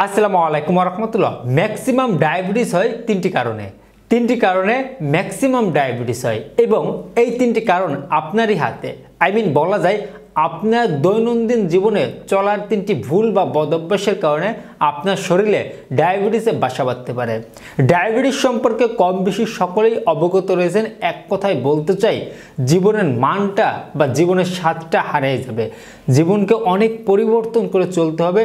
আসসালামু আলাইকুম রাহমাতুল্লাহ। ম্যাক্সিমাম ডায়াবেটিস হয় তিনটি কারণে ম্যাক্সিমাম ডায়াবেটিস হয় এবং এই তিনটি কারণ আপনারই হাতে। বলা যায় আপনার দৈনন্দিন জীবনে চলার তিনটি ভুল বা বদঅভ্যাসের কারণে আপনার শরীরে ডায়াবেটিসে বাসা বাঁধতে পারে। ডায়াবেটিস সম্পর্কে কম বেশি সকলেই অবগত রয়েছেন। এক কথায় বলতে চাই, জীবনের মানটা বা জীবনের স্বাদটা হারিয়ে যাবে। জীবনকে অনেক পরিবর্তন করে চলতে হবে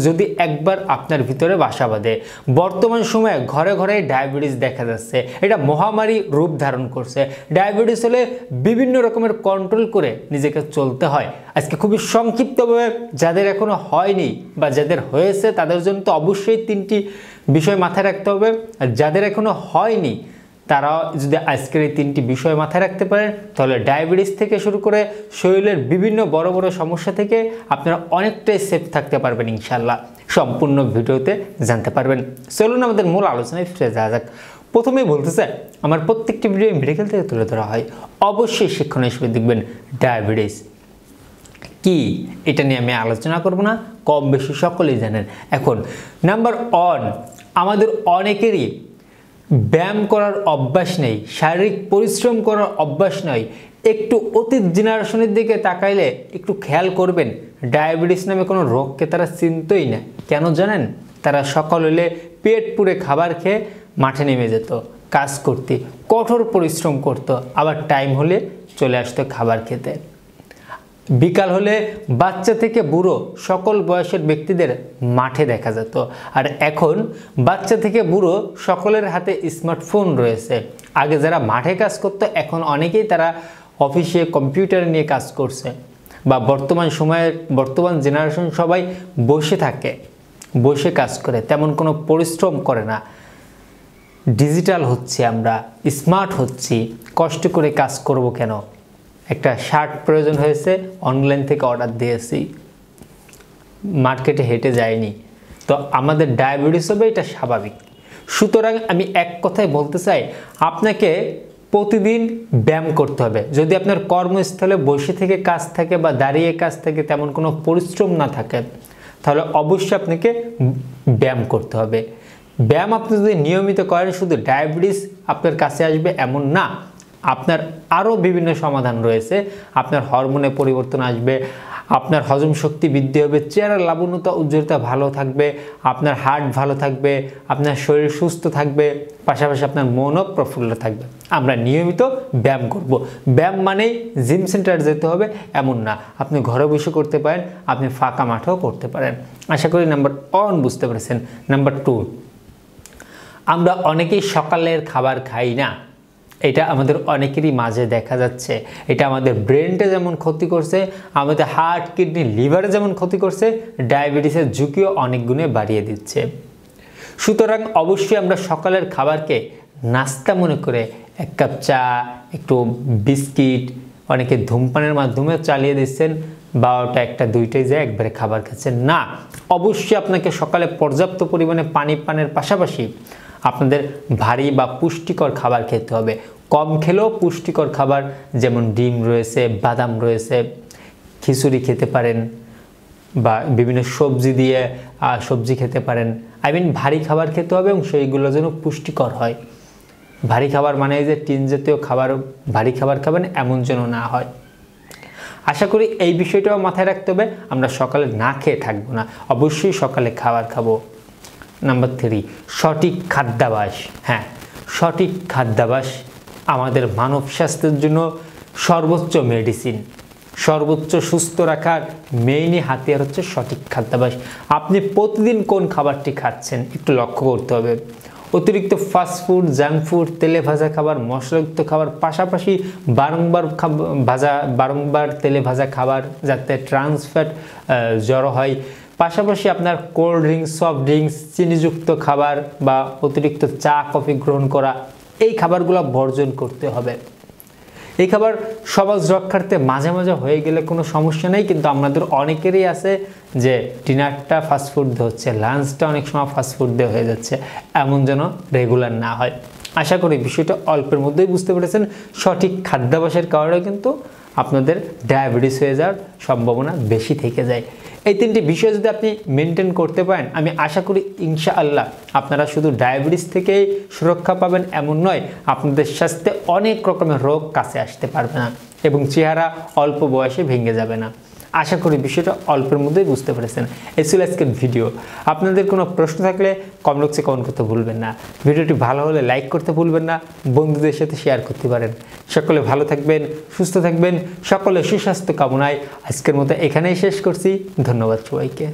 যদি একবার আপনার ভিতরে বাসা বাঁধে। বর্তমান সময়ে ঘরে ঘরে ডায়াবেটিস দেখা যাচ্ছে, এটা মহামারী রূপ ধারণ করছে। ডায়াবেটিস হলে বিভিন্ন রকমের কন্ট্রোল করে নিজেকে চলতে হয়। আজকে খুবই সংক্ষিপ্তভাবে যাদের এখনো হয়নি বা যাদের হয়েছে তাদের জন্য তো অবশ্যই তিনটি বিষয় মাথায় রাখতে হবে, আর যাদের এখনো হয়নি তারা যদি আজকের এই তিনটি বিষয় মাথায় রাখতে পারেন তাহলে ডায়াবেটিস থেকে শুরু করে শরীরের বিভিন্ন বড় বড় সমস্যা থেকে আপনারা অনেকটাই সেফ থাকতে পারবেন ইনশাল্লাহ। সম্পূর্ণ ভিডিওতে জানতে পারবেন। চলুন আমাদের মূল আলোচনায় ফিরে যাওয়া যাক। প্রথমেই বলতে চাই, আমার প্রত্যেকটি ভিডিও মেডিকেল থেকে তুলে ধরা হয়, অবশ্যই শিক্ষণীয় হিসেবে দেখবেন। ডায়াবেটিস কি এটা নিয়ে আমি আলোচনা করব না, কম বেশি সকলেই জানেন। এখন নাম্বার 1, আমাদের অনেকেরই ব্যায়াম করার অভ্যাস নেই, শারীরিক পরিশ্রম করার অভ্যাস নয়। একটু অতীত জেনারেশনের দিকে তাকাইলে একটু খেয়াল করবেন, ডায়াবেটিস নামে কোনো রোগকে তারা চিনতই না। কেন জানেন? তারা সকাল হলে পেট পুরে খাবার খেয়ে মাঠে নেমে যেত, কাজ করতে, কঠোর পরিশ্রম করত, আবার টাইম হলে চলে আসতো খাবার খেতে। বিকাল হলে বাচ্চা থেকে বুড়ো সকল বয়সের ব্যক্তিদের মাঠে দেখা যেত। আর এখন বাচ্চা থেকে বুড়ো সকলের হাতে স্মার্টফোন রয়েছে। আগে যারা মাঠে কাজ করতো এখন অনেকেই তারা অফিসে কম্পিউটার নিয়ে কাজ করছে। বা বর্তমান জেনারেশন সবাই বসে থাকে, বসে কাজ করে, তেমন কোনো পরিশ্রম করে না। ডিজিটাল হচ্ছে, আমরা স্মার্ট হচ্ছি, কষ্ট করে কাজ করব কেন? একটা শার্ট প্রয়োজন হয়েছে, অনলাইন থেকে অর্ডার দিয়েছি, মার্কেটে হেঁটে যায়নি, তো আমাদের ডায়াবেটিস হবে, এটা স্বাভাবিক। সুতরাং আমি এক কথায় বলতে চাই, আপনাকে প্রতিদিন ব্যায়াম করতে হবে। যদি আপনার কর্মস্থলে বসে থেকে কাজ থাকে বা দাঁড়িয়ে কাজ থাকে, তেমন কোনো পরিশ্রম না থাকে, তাহলে অবশ্যই আপনাকে ব্যায়াম করতে হবে। ব্যায়াম আপনি যদি নিয়মিত করেন, শুধু ডায়াবেটিস আপনার কাছে আসবে এমন না, আপনার আরও বিভিন্ন সমাধান রয়েছে। আপনার হরমোনে পরিবর্তন আসবে, আপনার হজম শক্তি বৃদ্ধি হবে, চেহারার লাবণ্যতা উজ্জ্বলতা ভালো থাকবে, আপনার হার্ট ভালো থাকবে, আপনার শরীর সুস্থ থাকবে, পাশাপাশি আপনার মনও প্রফুল্ল থাকবে। আমরা নিয়মিত ব্যায়াম করব। ব্যায়াম মানেই জিম সেন্টার যেতে হবে এমন না, আপনি ঘরে বসে করতে পারেন, আপনি ফাঁকা মাঠেও করতে পারেন। আশা করি নাম্বার 1 বুঝতে পেরেছেন। নাম্বার 2, আমরা অনেকেই সকালের খাবার খাই না। এটা আমাদের অনেকেরই মাঝে দেখা যাচ্ছে। এটা আমাদের ব্রেনটা যেমন ক্ষতি করছে, আমাদের হার্ট, কিডনি, লিভারে যেমন ক্ষতি করছে, ডায়াবেটিসের ঝুঁকিও অনেক গুণে বাড়িয়ে দিচ্ছে। সুতরাং অবশ্যই আমরা সকালের খাবারকে নাস্তা মনে করে 1 কাপ চা, একটু বিস্কিট, অনেকে ধূমপানের মাধ্যমে চালিয়ে দিচ্ছেন, 12টা 1টা 2টায় যায় একবারে খাবার খাচ্ছেন না। অবশ্যই আপনাকে সকালে পর্যাপ্ত পরিমাণে পানের পাশাপাশি আপনাদের ভারী বা পুষ্টিকর খাবার খেতে হবে। কম খেলেও পুষ্টিকর খাবার, যেমন ডিম রয়েছে, বাদাম রয়েছে, খিচুড়ি খেতে পারেন, বা বিভিন্ন সবজি দিয়ে সবজি খেতে পারেন। ভারী খাবার খেতে হবে এবং সেইগুলো যেন পুষ্টিকর হয়। ভারী খাবার মানে যে টিন জাতীয় খাবার, ভারী খাবার খাবেন এমন যেন না হয়। আশা করি এই বিষয়টাও মাথায় রাখতে হবে। আমরা সকালে না খেয়ে থাকবো না, অবশ্যই সকালে খাবার খাবো। নাম্বার 3, সঠিক খাদ্যাভ্যাস। হ্যাঁ, সঠিক খাদ্যাভ্যাস আমাদের মানব স্বাস্থ্যের জন্য সর্বোচ্চ মেডিসিন। সর্বোচ্চ সুস্থ রাখার মেইনই হাতিয়ার হচ্ছে সঠিক খাদ্যাভ্যাস। আপনি প্রতিদিন কোন খাবারটি খাচ্ছেন একটু লক্ষ্য করতে হবে। অতিরিক্ত ফাস্টফুড, জাঙ্ক ফুড, তেলে ভাজা খাবার, মশলাযুক্ত খাবার, পাশাপাশি বারংবার তেলে ভাজা খাবার যাতে ট্রান্স ফ্যাট জড়ো হয়, পাশাপাশি আপনার কোল্ড ড্রিঙ্কস, সফট ড্রিঙ্কস, চিনিযুক্ত খাবার বা অতিরিক্ত চা কফি গ্রহণ করা, এই খাবারগুলো বর্জন করতে হবে। এই খাবার সমাজ রক্ষার্থে মাঝে মাঝে হয়ে গেলে কোনো সমস্যা নেই, কিন্তু আমাদের অনেকেরই আছে যে ডিনারটা ফাস্টফুড দিয়ে হচ্ছে, লাঞ্চটা অনেক সময় ফাস্টফুড দিয়ে হয়ে যাচ্ছে, এমন যেন রেগুলার না হয়। আশা করি বিষয়টা অল্পের মধ্যেই বুঝতে পেরেছেন। সঠিক খাদ্যাভ্যাসের কারণে কিন্তু আপনাদের ডায়াবেটিস হয়ে যাওয়ার সম্ভাবনা বেশি থেকে যায়। এই তিনটি বিষয় যদি আপনি মেনটেন করতে পারেন, আমি আশা করি ইনশাআল্লাহ আপনারা শুধু ডায়াবেটিস থেকেই সুরক্ষা পাবেন এমন নয়, আপনাদের স্বাস্থ্যে অনেক রকমের রোগ কাছে আসতে পারবে না এবং চেহারা অল্প বয়সে ভেঙে যাবে না। আশা করি বিষয়টা অল্পের মধ্যেই বুঝতে পেরেছেন। এই ছিল আজকের ভিডিও। আপনাদের কোনো প্রশ্ন থাকলে কমেন্ট বক্সে কমেন্ট করতে ভুলবেন না। ভিডিওটি ভালো হলে লাইক করতে ভুলবেন না, বন্ধুদের সাথে শেয়ার করতে পারেন। সকলে ভালো থাকবেন, সুস্থ থাকবেন, সকলে সুস্বাস্থ্য কামনায় আজকের মতো এখানেই শেষ করছি। ধন্যবাদ সবাইকে।